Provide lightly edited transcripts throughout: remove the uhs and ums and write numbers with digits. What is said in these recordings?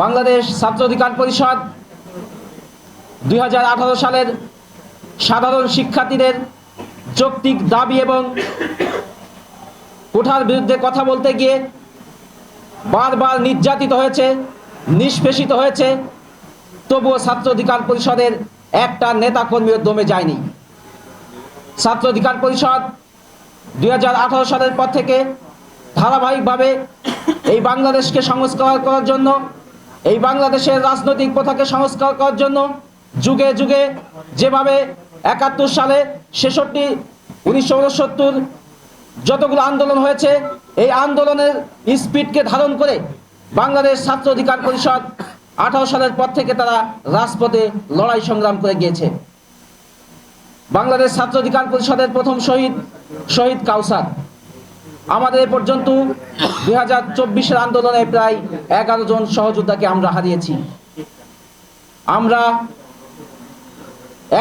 বাংলাদেশ ছাত্র অধিকার পরিষদ 2018 সালের সাধারণ শিক্ষার্থীদের যৌক্তিক দাবি এবং কোঠার বিরুদ্ধে কথা বলতে গিয়ে বারবার নির্যাতিত হয়েছে, নিষ্পেষিত হয়েছে। তবুও ছাত্র অধিকার পরিষদের একটা নেতাকর্মীও দমে যায়নি। ছাত্র অধিকার পরিষদ 2018 সালের পর থেকে ধারাবাহিকভাবে এই বাংলাদেশকে সংস্কার করার জন্য, এই বাংলাদেশের রাজনৈতিক প্রথাকে সংস্কার করার জন্য যুগে যুগে যেভাবে 71 সালে 66, 1969 যতগুলো আন্দোলন হয়েছে, এই আন্দোলনের স্পিডকে ধারণ করে বাংলাদেশ ছাত্র অধিকার পরিষদ 18 সালের পর থেকে তারা রাজপথে লড়াই সংগ্রাম করে গিয়েছে। বাংলাদেশ ছাত্র অধিকার পরিষদের প্রথম শহীদ কাউসার। আমাদের পর্যন্ত 2024 আন্দোলনে প্রায় 11 জন সহযোদ্ধাকে আমরা হারিয়েছি। আমরা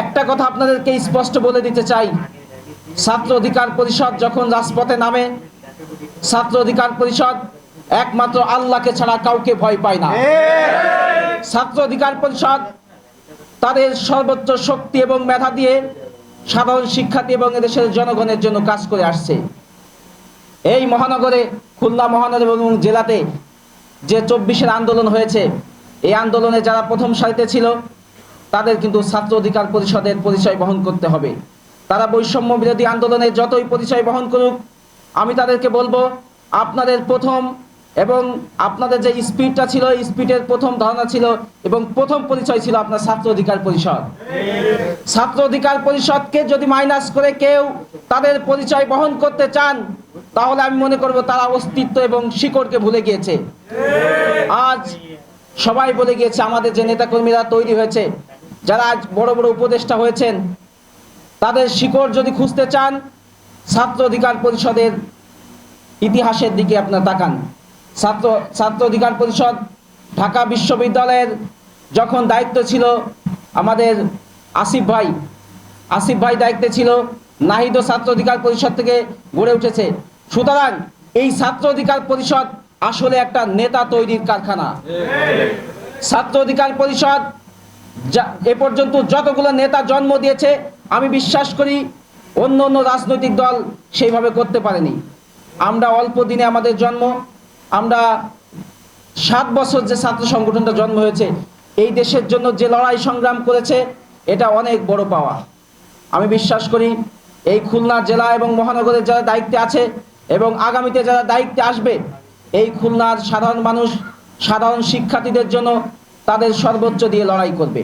একটা কথা আপনাদেরকে স্পষ্ট বলে দিতে চাই, ছাত্র অধিকার পরিষদ যখন রাজপথে নামে, ছাত্র অধিকার পরিষদ একমাত্র আল্লাহকে ছাড়া কাউকে ভয় পায় না। ছাত্র অধিকার পরিষদ তাদের সর্বোচ্চ শক্তি এবং মেধা দিয়ে সাধারণ শিক্ষার্থী এবং এদেশের জনগণের জন্য কাজ করে আসছে। এই মহানগরে, খুলনা মহানগর এবং জেলাতে যে 24 আন্দোলন হয়েছে, এই আন্দোলনে যারা প্রথম সারিতে ছিল তাদের কিন্তু ছাত্র অধিকার পরিষদের পরিচয় বহন করতে হবে। তারা বৈষম্য বিরোধী আন্দোলনে যতই পরিচয় বহন করুক, আমি তাদেরকে বলবো, আপনাদের প্রথম এবং আপনাদের যে স্পিডটা ছিল, স্পিডের প্রথম ধারণা ছিল এবং প্রথম পরিচয় ছিল আপনার ছাত্র অধিকার পরিষদ। ছাত্র অধিকার পরিষদকে যদি মাইনাস করে কেউ তাদের পরিচয় বহন করতে চান, তাহলে আমি মনে করব তারা অস্তিত্ব এবং শিকড়কে ভুলে গিয়েছে। আজ সবাই বলে গিয়েছে, আমাদের যে নেতাকর্মীরা তৈরি হয়েছে, যারা আজ বড় বড় উপদেষ্টা হয়েছেন, তাদের শিকড় যদি খুঁজতে চান, ছাত্র অধিকার পরিষদের ইতিহাসের দিকে আপনারা তাকান। ছাত্র অধিকার পরিষদ ঢাকা বিশ্ববিদ্যালয়ের যখন দায়িত্ব ছিল আমাদের আসিফ ভাই দায়িত্বে ছিল, নাহিদও ছাত্র অধিকার পরিষদ থেকে গড়ে উঠেছে। সুতরাং এই ছাত্র অধিকার পরিষদ আসলে একটা নেতা তৈরির কারখানা। ছাত্র অধিকার পরিষদ এ পর্যন্ত যতগুলো নেতা জন্ম দিয়েছে, আমি বিশ্বাস করি অন্য রাজনৈতিক দল সেইভাবে করতে পারেনি। আমরা অল্প দিনে আমাদের জন্ম, আমরা 7 বছর যে ছাত্র সংগঠনটা জন্ম হয়েছে, এই দেশের জন্য যে লড়াই সংগ্রাম করেছে, এটা অনেক বড় পাওয়া। আমি বিশ্বাস করি এই খুলনা জেলা এবং মহানগরের যারা দায়িত্বে আছে এবং আগামীতে যারা দায়িত্বে আসবে, এই খুলনার সাধারণ মানুষ, সাধারণ শিক্ষার্থীদের জন্য তাদের সর্বোচ্চ দিয়ে লড়াই করবে।